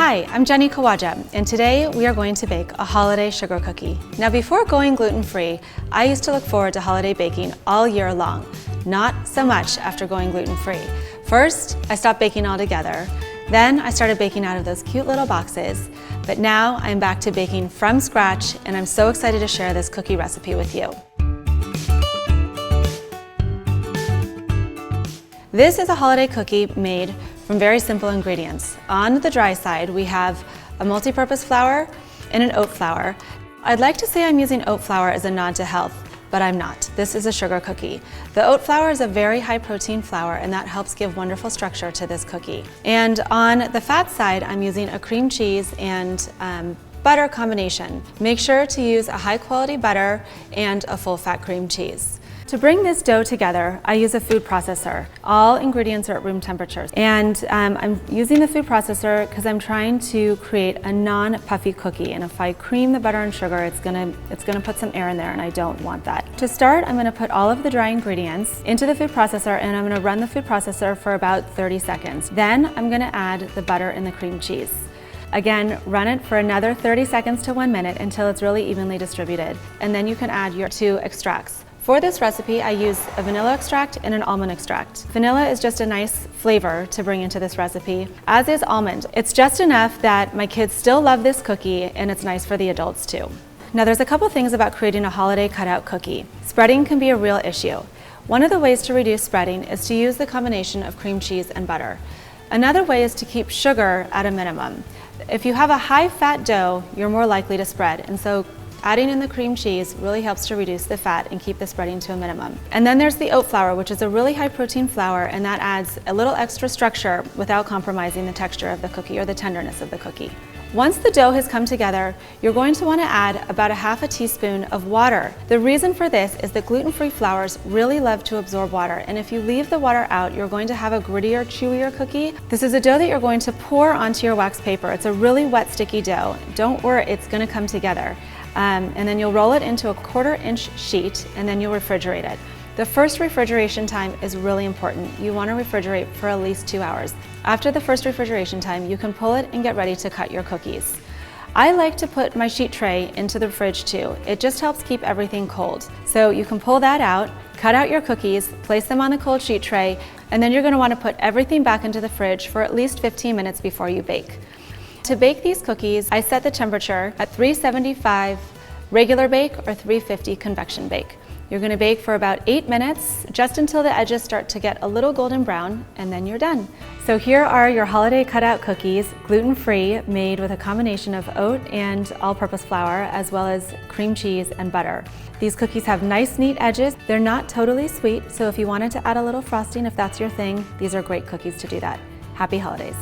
Hi, I'm Jenny Kawaja, and today we are going to bake a holiday sugar cookie. Now before going gluten-free, I used to look forward to holiday baking all year long. Not so much after going gluten-free. First, I stopped baking altogether. Then I started baking out of those cute little boxes. But now I'm back to baking from scratch, and I'm so excited to share this cookie recipe with you. This is a holiday cookie made from very simple ingredients. On the dry side, we have a multi-purpose flour and an oat flour. I'd like to say I'm using oat flour as a nod to health, but I'm not. This is a sugar cookie. The oat flour is a very high protein flour, and that helps give wonderful structure to this cookie. And on the fat side, I'm using a cream cheese and butter combination. Make sure to use a high quality butter and a full fat cream cheese. To bring this dough together, I use a food processor. All ingredients are at room temperature. And I'm using the food processor because I'm trying to create a non-puffy cookie. And if I cream the butter and sugar, it's gonna put some air in there, and I don't want that. To start, I'm gonna put all of the dry ingredients into the food processor, and I'm gonna run the food processor for about 30 seconds. Then I'm gonna add the butter and the cream cheese. Again, run it for another 30 seconds to 1 minute until it's really evenly distributed. And then you can add your 2 extracts. For this recipe, I use a vanilla extract and an almond extract. Vanilla is just a nice flavor to bring into this recipe, as is almond. It's just enough that my kids still love this cookie, and it's nice for the adults too. Now there's a couple things about creating a holiday cutout cookie. Spreading can be a real issue. One of the ways to reduce spreading is to use the combination of cream cheese and butter. Another way is to keep sugar at a minimum. If you have a high fat dough, you're more likely to spread, and so adding in the cream cheese really helps to reduce the fat and keep the spreading to a minimum. And then there's the oat flour, which is a really high protein flour, and that adds a little extra structure without compromising the texture of the cookie or the tenderness of the cookie. Once the dough has come together, you're going to want to add about a half a teaspoon of water. The reason for this is that gluten-free flours really love to absorb water, and if you leave the water out, you're going to have a grittier, chewier cookie. This is a dough that you're going to pour onto your wax paper. It's a really wet, sticky dough. Don't worry, it's going to come together. And then you'll roll it into a 1/4 inch sheet, and then you'll refrigerate it. The first refrigeration time is really important. You want to refrigerate for at least 2 hours. After the first refrigeration time, you can pull it and get ready to cut your cookies. I like to put my sheet tray into the fridge too. It just helps keep everything cold. So you can pull that out, cut out your cookies, place them on the cold sheet tray, and then you're going to want to put everything back into the fridge for at least 15 minutes before you bake. To bake these cookies, I set the temperature at 375 regular bake or 350 convection bake. You're going to bake for about 8 minutes, just until the edges start to get a little golden brown, and then you're done. So here are your holiday cutout cookies, gluten-free, made with a combination of oat and all-purpose flour, as well as cream cheese and butter. These cookies have nice, neat edges. They're not totally sweet, so if you wanted to add a little frosting, if that's your thing, these are great cookies to do that. Happy holidays.